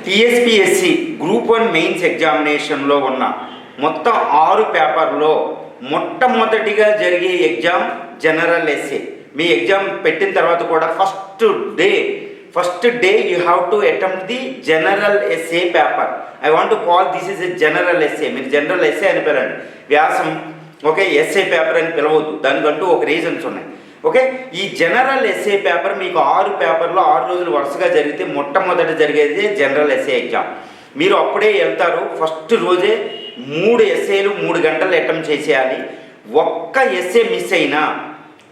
TSPSC group 1 mains ఎగ్జామినేషన్లో ఉన్న మొత్తం 6 పేపర్లో మొట్టమొదటిగా జరిగే ఎగ్జామ్ జనరల్ ఎస్ఏ. మీ ఎగ్జామ్ పెట్టిన తర్వాత కూడా first day you have to attempt the general essay paper. I want to call this is a general essay. మీరు జనరల్ ఎస్ఏ అని పిలవండి, వ్యాసం ఓకే ఎస్ఏ పేపర్ అని పిలవద్దు, దానికంటూ ఒక రీజన్స్ ఉన్నాయి. ఓకే, ఈ జనరల్ ఎస్ఏ పేపర్ మీకు 6 పేపర్లో 6 రోజులు వరుసగా జరిగితే మొట్టమొదటి జరిగేది జనరల్ ఎస్ఏ ఎగ్జామ్. మీరు అప్పుడే వెళ్తారు, ఫస్ట్ రోజే 3 ఎస్ఏలు 3 గంటలు అటెంప్ట్ చేసేయాలి. ఒక్క ఎస్ఏ మిస్ అయినా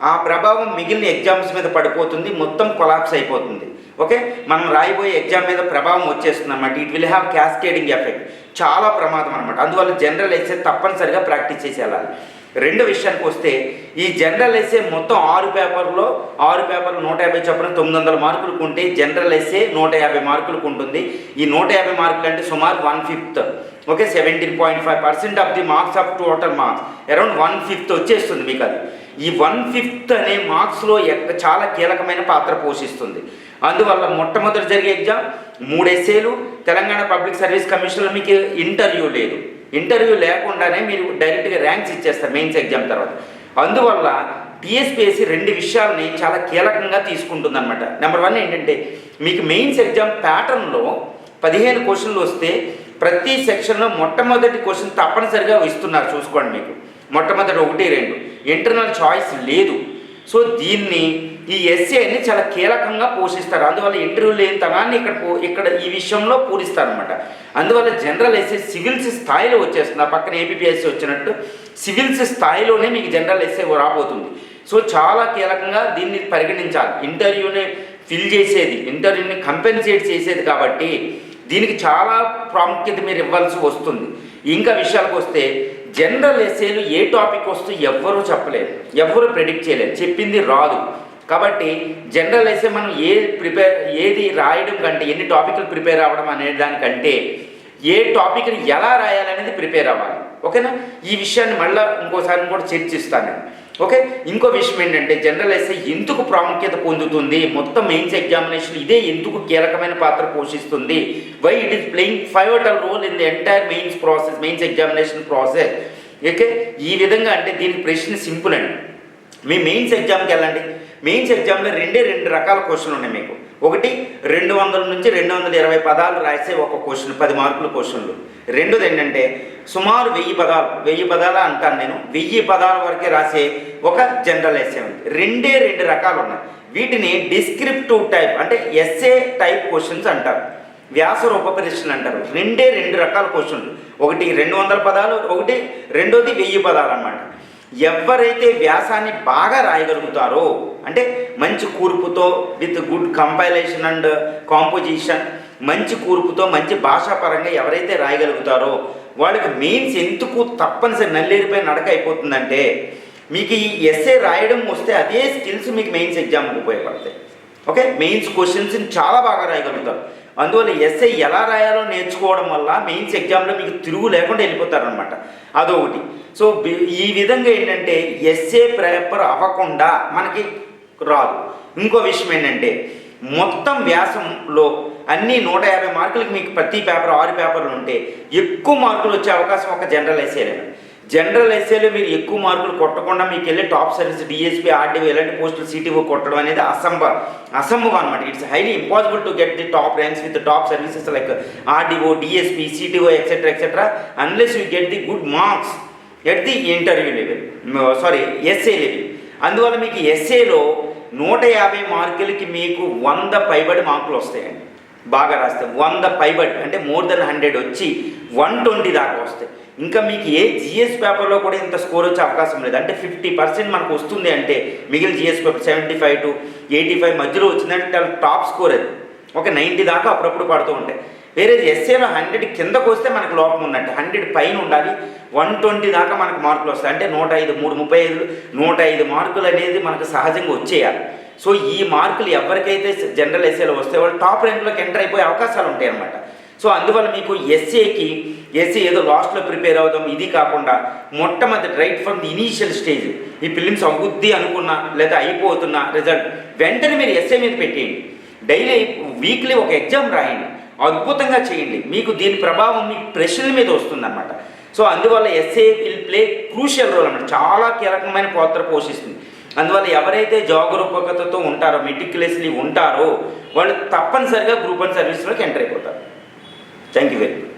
ఆ ప్రభావం మిగిలిన ఎగ్జామ్స్ మీద పడిపోతుంది, మొత్తం కొలాప్స్ అయిపోతుంది. ఓకే, మనం రాయిపోయే ఎగ్జామ్ మీద ప్రభావం వచ్చేస్తుంది అన్నమాట. It will have cascading effect, చాలా ప్రమాదం అనమాట. అందువల్ల జనరల్ ఎస్ఏ తప్పనిసరిగా ప్రాక్టీస్ చేసి వెళ్ళాలి. రెండో విషయానికి వస్తే, ఈ జనరల్ ఎస్ఏ మొత్తం 6 పేపర్లు 150 చొప్పున 900 మార్కులకు ఉంటే జనరల్ ఎస్ఏ 150 మార్కులకు ఉంటుంది. ఈ 150 మార్కులు అంటే సుమారు 1/5, okay 17.5% of the marks of total marks, around 1/5 వచ్చేస్తుంది మీకు. అది ఈ 1/5 అనే మార్క్స్లో చాలా కీలకమైన పాత్ర పోషిస్తుంది. అందువల్ల మొట్టమొదటి జరిగే ఎగ్జామ్ 3 ఎస్ఏలు. తెలంగాణ పబ్లిక్ సర్వీస్ కమిషన్లో మీకు ఇంటర్వ్యూ లేదు, ఇంటర్వ్యూ లేకుండానే మీరు డైరెక్ట్గా ర్యాంక్స్ ఇచ్చేస్తారు మెయిన్స్ ఎగ్జామ్ తర్వాత. అందువల్ల టీఎస్పీఎస్సీ 2 విషయాలని చాలా కీలకంగా తీసుకుంటుంది అనమాట. నెంబర్ 1 ఏంటంటే, మీకు మెయిన్స్ ఎగ్జామ్ ప్యాటర్న్లో 15 క్వశ్చన్లు వస్తే ప్రతి సెక్షన్లో మొట్టమొదటి క్వశ్చన్ తప్పనిసరిగా ఇస్తున్నారు, చూసుకోండి. మీకు మొట్టమొదటి 1, 2 ఇంటర్నల్ చాయిస్ లేదు. సో దీన్ని ఈ ఎస్ఏని చాలా కీలకంగా పోషిస్తారు. అందువల్ల ఇంటర్వ్యూ లేని తనాన్ని ఇక్కడ ఈ విషయంలో పూరిస్తారనమాట. అందువల్ల జనరల్ ఎస్ఏ సివిల్స్ స్థాయిలో వచ్చేస్తుంది. ఆ పక్కన ఏపీపీఎస్సీ వచ్చినట్టు సివిల్స్ స్థాయిలోనే మీకు జనరల్ ఎస్ఏ రాబోతుంది. సో చాలా కీలకంగా దీన్ని పరిగణించాలి. ఇంటర్వ్యూని ఫిల్ చేసేది, ఇంటర్వ్యూని కంపెన్సేట్ చేసేది కాబట్టి దీనికి చాలా ప్రాముఖ్యత మీరు ఇవ్వాల్సి వస్తుంది. ఇంకా విషయాలకు వస్తే, జనరల్ ఎస్ఏలు ఏ టాపిక్ వస్తూ ఎవ్వరూ చెప్పలేరు, ఎవ్వరూ ప్రెడిక్ట్ చేయలేరు, చెప్పింది రాదు. కాబట్టి జనరల్ ఎస్ఏ మనం ఏది రాయడం కంటే, ఎన్ని టాపిక్లు ప్రిపేర్ అవ్వడం అనే దానికంటే ఏ టాపిక్ని ఎలా రాయాలనేది ప్రిపేర్ అవ్వాలి. ఓకేనా, ఈ విషయాన్ని మళ్ళీ ఇంకోసారి కూడా చర్చిస్తాను నేను. ఓకే, ఇంకో విషయం ఏంటంటే, జనరల్ ఎస్ఏ ఎందుకు ప్రాముఖ్యత పొందుతుంది, మొత్తం మెయిన్స్ ఎగ్జామినేషన్ ఇదే ఎందుకు కీలకమైన పాత్ర పోషిస్తుంది, why it is playing pivotal role in the entire mains process, mains examination process. Okay, ఈ విధంగా అంటే దీనికి ప్రశ్న సింపుల్ అండి. మీ మెయిన్స్ ఎగ్జామ్కి వెళ్ళండి, మెయిన్స్ ఎగ్జామ్లో 2 రకాల క్వశ్చన్లు ఉన్నాయి మీకు. ఒకటి 200 నుంచి 220 పదాలు రాసే ఒక క్వశ్చన్, 10 మార్కుల క్వశ్చన్లు. రెండోది ఏంటంటే, సుమారు 1000 పదాలు అంటాను నేను, 1000 పదాల వరకే రాసే ఒక జనరల్ ఎస్ఏ ఉంది. 2 రకాలు ఉన్నాయి. వీటిని డిస్క్రిప్టివ్ టైప్ అంటే ఎస్ఏ టైప్ క్వశ్చన్స్ అంటారు, వ్యాస రూప ప్రశ్నలు అంటారు. 2 రకాల క్వశ్చన్లు, ఒకటి 200 పదాలు, రెండోది 1000 పదాలు అన్నమాట. ఎవరైతే వ్యాసాన్ని బాగా రాయగలుగుతారో, అంటే మంచి కూర్పుతో with good compilation and composition, మంచి కూర్పుతో మంచి భాషాపరంగా ఎవరైతే రాయగలుగుతారో వాళ్ళకి మెయిన్స్ ఎందుకు తప్పనిసరి నల్లేరిపై నడక అయిపోతుందంటే, మీకు ఈ ఎస్ఏ రాయడం వస్తే అదే స్కిల్స్ మీకు మెయిన్స్ ఎగ్జామ్కి ఉపయోగపడతాయి. ఓకే, మెయిన్స్ క్వశ్చన్స్ని చాలా బాగా రాయగలుగుతారు. అందువల్ల ఎస్ఏ ఎలా రాయాలో నేర్చుకోవడం వల్ల మెయిన్స్ ఎగ్జామ్లో మీకు తిరుగు లేకుండా వెళ్ళిపోతారనమాట. అదొకటి. సో ఈ విధంగా ఏంటంటే ఎస్ఏ పేపర్ అవ్వకుండా మనకి రాదు. ఇంకో విషయం ఏంటంటే, మొత్తం వ్యాసంలో అన్ని 150 మార్కులకి మీకు ప్రతి పేపర్ 6 పేపర్లు ఉంటే ఎక్కువ మార్కులు వచ్చే అవకాశం ఒక జనరల్ ఎస్ఏలే. జనరల్ ఎస్ఏలో మీరు ఎక్కువ మార్కులు కొట్టకుండా మీకు వెళ్ళి టాప్ సర్వీస్ డిఎస్పీ, ఆర్డీఓ ఇలాంటి పోస్టులు సిటీఓ కొట్టడం అనేది అసంభవం అనమాట. It's highly impossible to get the top ranks with top services like RDO, DSP, CTO etcetera unless you get the good marks at the interview level, essay level. అందువల్ల మీకు ఎస్ఏలో 150 మార్కులకి మీకు 100 పైబడి మార్కులు వస్తాయండి. బాగా రాస్తే 100 పైబడి అంటే మోర్ దెన్ 100 వచ్చి 120 దాకా వస్తాయి. ఇంకా మీకు ఏ జిఎస్ పేపర్లో కూడా ఇంత స్కోర్ వచ్చే అవకాశం లేదు. అంటే 50% మనకు వస్తుంది అంటే, మిగిలిన జిఎస్ పేపర్ 75 to 85 మధ్యలో వచ్చిందంటే టాప్ స్కోర్ అది. ఒక 90 దాకా అప్పుడప్పుడు పడుతూ ఉంటాయి. వేరే ఎస్ఏలో 100 కిందకు వస్తే మనకు లోపం ఉందంటే 100 పైన ఉండాలి, 120 దాకా మనకు మార్కులు వస్తాయి. అంటే 105, 35, 105 మార్కులు అనేది మనకు సహజంగా వచ్చేయాలి. సో ఈ మార్కులు ఎవరికైతే జనరల్ ఎస్ఏలో వస్తే వాళ్ళు టాప్ ర్యాంక్లోకి ఎంటర్ అయిపోయే అవకాశాలు ఉంటాయి అన్నమాట. సో అందువల్ల మీకు ఎస్ఏ ఏదో లాస్ట్లో ప్రిపేర్ అవుదాం ఇది కాకుండా మొట్టమొదటి right from the initial stage, ఈ ఫిలిమ్స్ అవుద్ది అనుకున్నా లేదా అయిపోతున్న రిజల్ట్ వెంటనే మీరు ఎస్ఏ మీద పెట్టేయండి. డైలీ వీక్లీ ఒక ఎగ్జామ్ రాయండి. అద్భుతంగా చేయండి. మీకు దీని ప్రభావం మీ ప్రశ్నల మీద వస్తుందన్నమాట. సో అందువల్ల essay will play crucial role అన్నమాట, చాలా కీలకమైన పాత్ర పోషిస్తుంది. అందువల్ల ఎవరైతే జాగరూకతతో ఉంటారో, మెటిక్యులస్లీ ఉంటారో, వాళ్ళు తప్పనిసరిగా గ్రూప్ 1 సర్వీస్లోకి ఎంటర్ అయిపోతారు. Thank you very much.